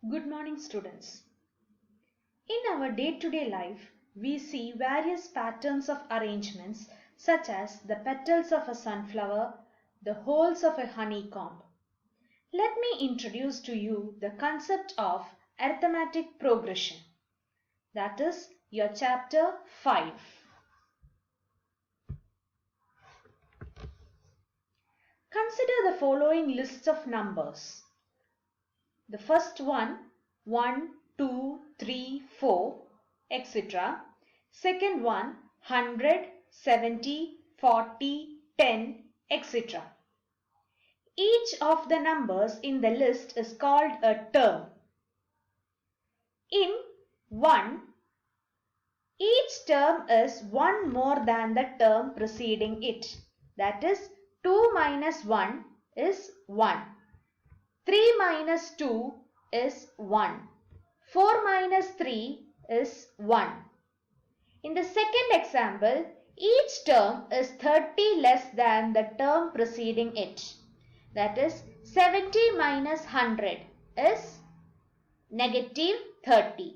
Good morning, students. In our day-to-day life, we see various patterns of arrangements such as the petals of a sunflower, the holes of a honeycomb. Let me introduce to you the concept of arithmetic progression. That is your chapter 5. Consider the following lists of numbers. The first one, 1, 2, 3, 4, etc. Second one, 100, 70, 40, 10, etc. Each of the numbers in the list is called a term. In 1, each term is 1 more than the term preceding it. That is, 2 minus 1 is 1. 3 minus 2 is 1. 4 minus 3 is 1. In the second example, each term is 30 less than the term preceding it. That is, 70 minus 100 is negative 30.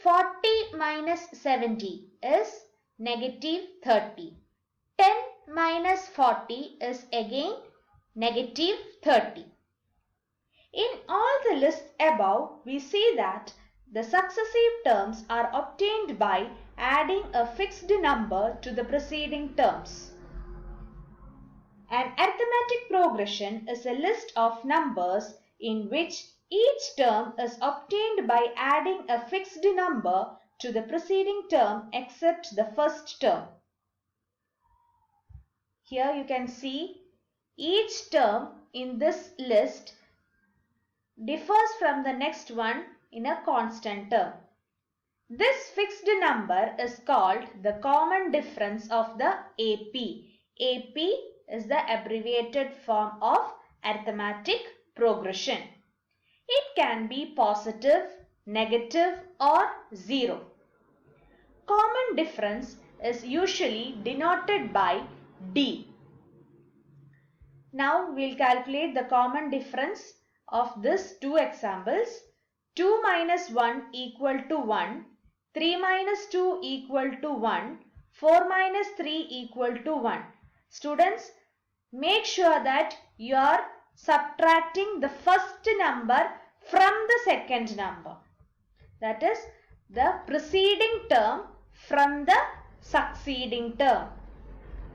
40 minus 70 is negative 30. 10 minus 40 is again negative 30. In all the lists above, we see that the successive terms are obtained by adding a fixed number to the preceding terms. An arithmetic progression is a list of numbers in which each term is obtained by adding a fixed number to the preceding term except the first term. Here you can see each term in this list differs from the next one in a constant term. This fixed number is called the common difference of the AP. AP is the abbreviated form of arithmetic progression. It can be positive, negative or 0. Common difference is usually denoted by D. Now we'll calculate the common difference of these two examples. 2 minus 1 equal to 1, 3 minus 2 equal to 1, 4 minus 3 equal to 1. Students, make sure that you are subtracting the first number from the second number. That is, the preceding term from the succeeding term.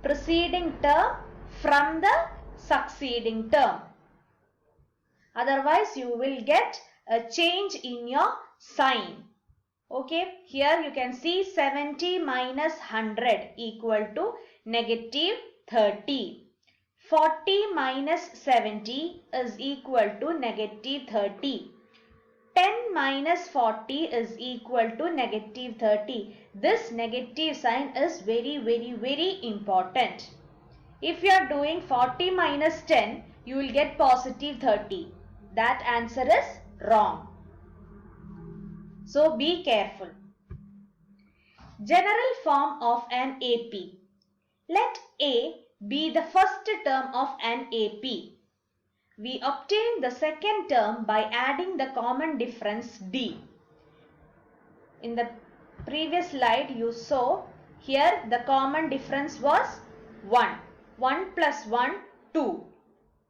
Preceding term from the succeeding term. Otherwise, you will get a change in your sign. Okay, here you can see 70 minus 100 equal to negative 30. 40 minus 70 is equal to negative 30. 10 minus 40 is equal to negative 30. This negative sign is very important. If you are doing 40 minus 10, you will get positive 30. That answer is wrong. So be careful. General form of an AP. Let A be the first term of an AP. We obtain the second term by adding the common difference D. In the previous slide you saw here the common difference was 1. 1 plus 1, 2.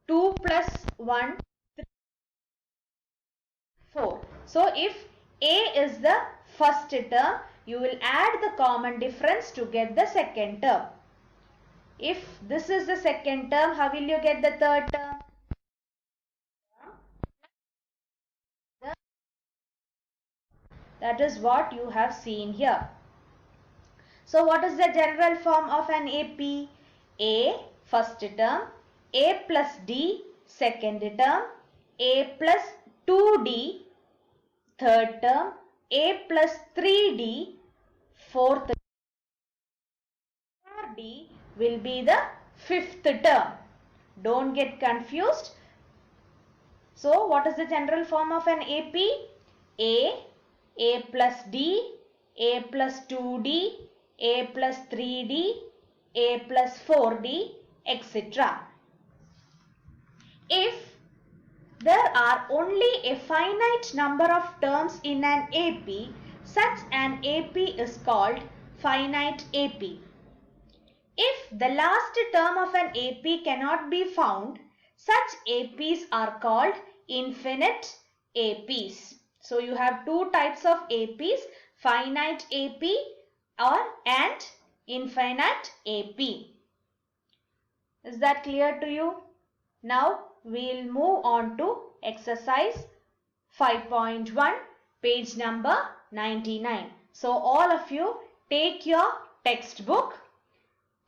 2 plus 1, 3, 4. So if A is the first term, you will add the common difference to get the second term. If this is the second term, how will you get the third term? That is what you have seen here. So what is the general form of an AP? A first term, A plus D second term, A plus 2D third term, A plus 3D fourth term. 4D will be the fifth term. Don't get confused. So what is the general form of an AP? A plus D, A plus 2D, A plus 3D, A plus 4D, etc. If there are only a finite number of terms in an AP, such an AP is called finite AP. If the last term of an AP cannot be found, such APs are called infinite APs. So you have two types of APs, finite AP and infinite AP. Is that clear to you? Now we'll move on to exercise 5.1, page number 99. So all of you take your textbook,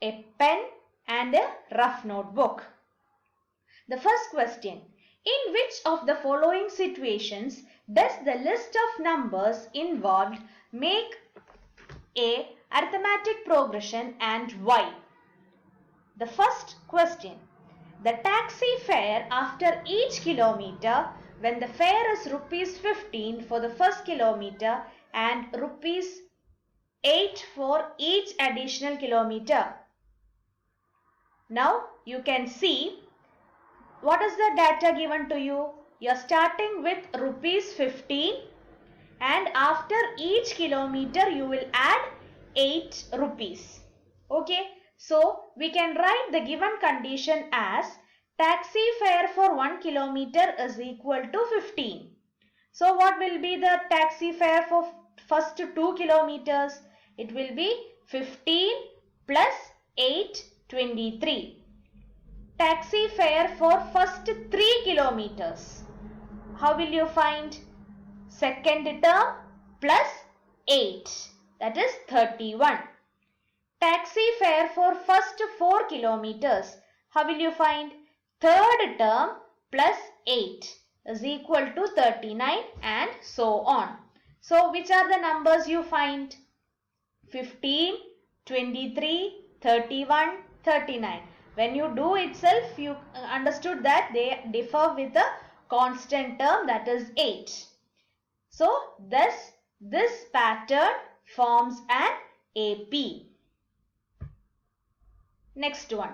a pen and a rough notebook. The first question, in which of the following situations does the list of numbers involved make a arithmetic progression and why? The first question, the taxi fare after each kilometer when the fare is rupees 15 for the first kilometer and rupees 8 for each additional kilometer. Now you can see what is the data given to you. You are starting with rupees 15 and after each kilometer you will add 8 rupees. Okay, so we can write the given condition as taxi fare for 1 kilometer is equal to 15. So what will be the taxi fare for first 2 kilometers? It will be 15 plus 8, 23. Taxi fare for first 3 kilometers. How will you find? Second term plus 8, that is 31. Taxi fare for first 4 kilometers. How will you find? Third term plus 8 is equal to 39 and so on. So which are the numbers you find? 15, 23, 31, 39. When you do itself, you understood that they differ with a constant term, that is 8. So this pattern forms an AP. Next one.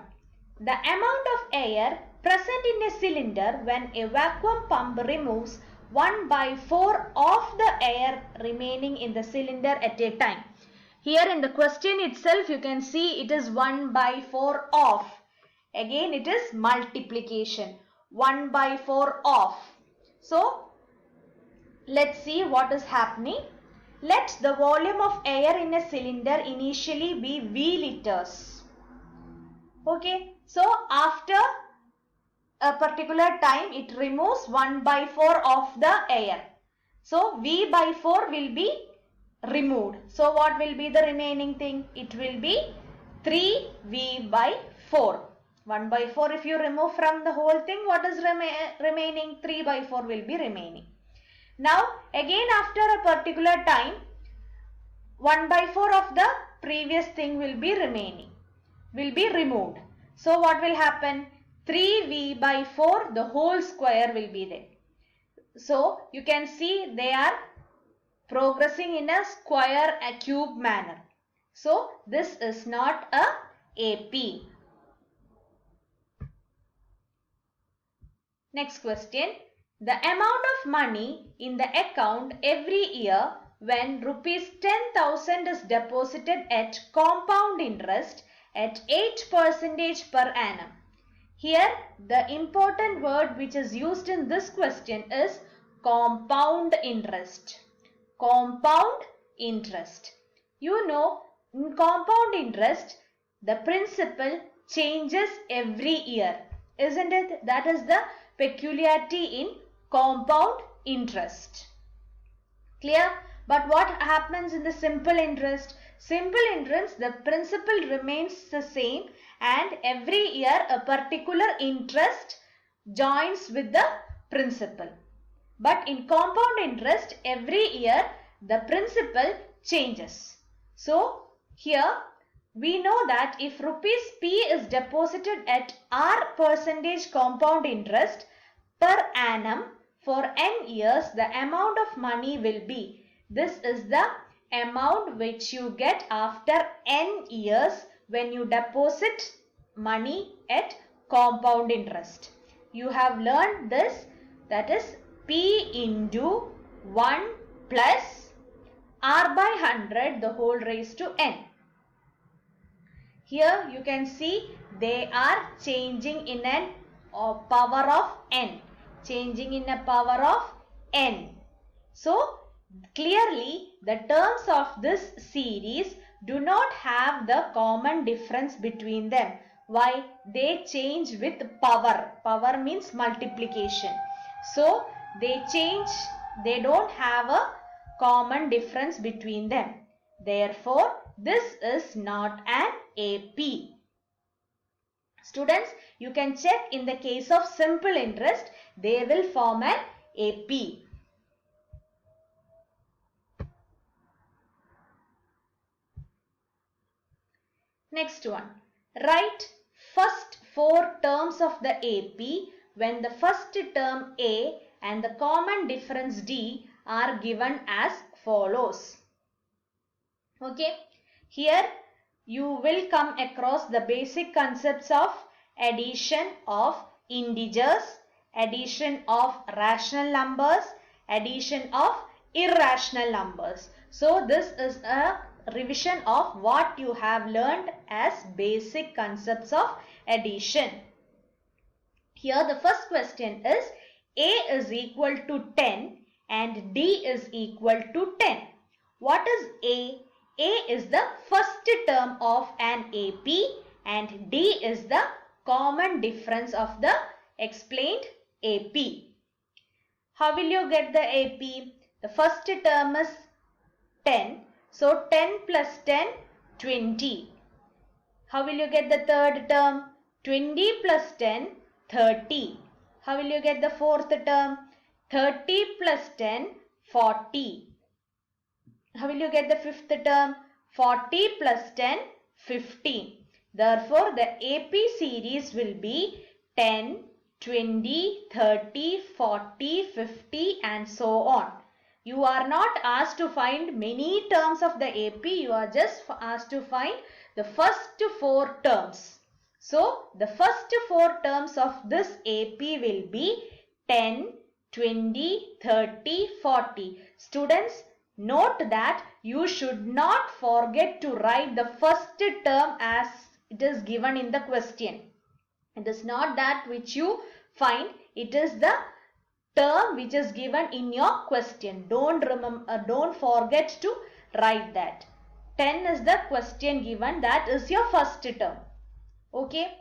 The amount of air present in a cylinder when a vacuum pump removes 1/4 of the air remaining in the cylinder at a time. Here in the question itself you can see it is 1/4 of. Again it is multiplication. 1/4 of. So let's see what is happening. Let the volume of air in a cylinder initially be V liters. Okay, so after a particular time it removes 1/4 of the air. So V/4 will be removed. So what will be the remaining thing? It will be 3V/4. 1/4 if you remove from the whole thing, what is remaining? 3/4 will be remaining. Now again after a particular time 1/4 of the previous thing will be remaining, will be removed. So what will happen? 3V/4 the whole square will be there. So you can see they are progressing in a square, a cube manner. So this is not a AP. Next question. The amount of money in the account every year when rupees 10,000 is deposited at compound interest at 8% per annum. Here the important word which is used in this question is compound interest. Compound interest. You know, in compound interest the principal changes every year, isn't it? That is the peculiarity in compound interest. Clear? But what happens in the simple interest? Simple interest, the principal remains the same and every year a particular interest joins with the principal. But in compound interest, every year the principal changes. So here we know that if rupees P is deposited at R% compound interest per annum for n years, the amount of money will be. This is the amount which you get after n years when you deposit money at compound interest. You have learned this that is P into 1 plus R by 100 the whole raised to N. Here you can see they are changing in a power of N. Changing in a power of N. So clearly the terms of this series do not have the common difference between them. Why? They change with power. Power means multiplication. So they change, they don't have a common difference between them. Therefore, this is not an AP. Students, you can check in the case of simple interest, they will form an AP. Next one. Write first 4 terms of the AP when the first term A and the common difference D are given as follows. Okay. Here you will come across the basic concepts of addition of integers, addition of rational numbers, addition of irrational numbers. So this is a revision of what you have learned as basic concepts of addition. Here the first question is A is equal to 10 and D is equal to 10. What is A? A is the first term of an AP and D is the common difference of the explained AP. How will you get the AP? The first term is 10. So 10 plus 10, 20. How will you get the third term? 20 plus 10, 30. How will you get the fourth term? 30 plus 10, 40. How will you get the fifth term? 40 plus 10, 15. Therefore, the AP series will be 10, 20, 30, 40, 50 and so on. You are not asked to find many terms of the AP. You are just asked to find the first 4 terms. So, the first 4 terms of this AP will be 10, 20, 30, 40. Students, note that you should not forget to write the first term as it is given in the question. It is not that which you find. It is the term which is given in your question. Don't forget to write that. 10 is the question given. That is your first term. Okay.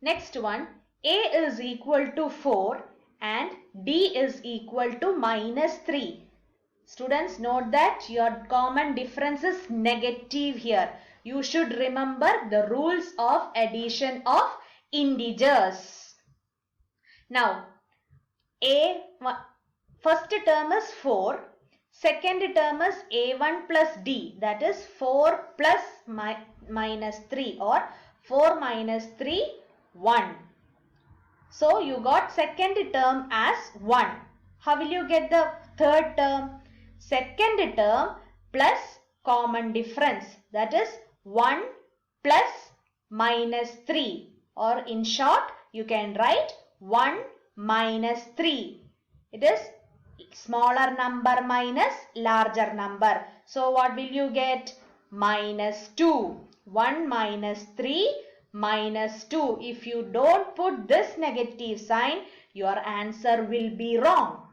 Next one. A is equal to 4 and D is equal to minus 3. Students, note that your common difference is negative here. You should remember the rules of addition of integers. Now, first term is 4. Second term is A1 plus D. That is 4 plus minus 3 or 4 minus 3, 1. So, you got second term as 1. How will you get the third term? Second term plus common difference, that is 1 plus minus 3, or in short you can write 1 minus 3. It is smaller number minus larger number. So what will you get? Minus 2. 1 minus 3 minus 2. If you don't put this negative sign, your answer will be wrong.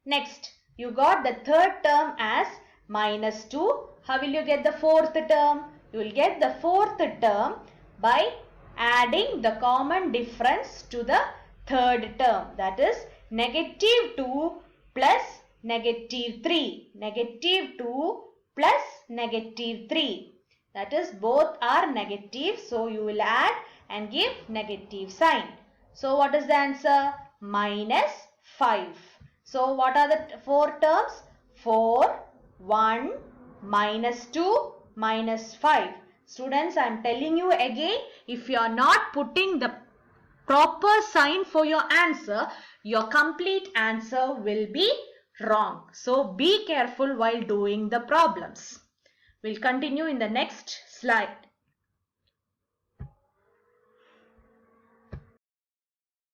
Next, you got the third term as minus 2. How will you get the fourth term? You will get the fourth term by adding the common difference to the third term. That is negative 2 plus negative 3. Negative 2 plus negative 3. That is both are negative. So you will add and give negative sign. So what is the answer? Minus 5. So what are the 4 terms? 4, 1, minus 2, minus 5. Students, I am telling you again, if you are not putting the proper sign for your answer, your complete answer will be wrong. So be careful while doing the problems. We'll continue in the next slide.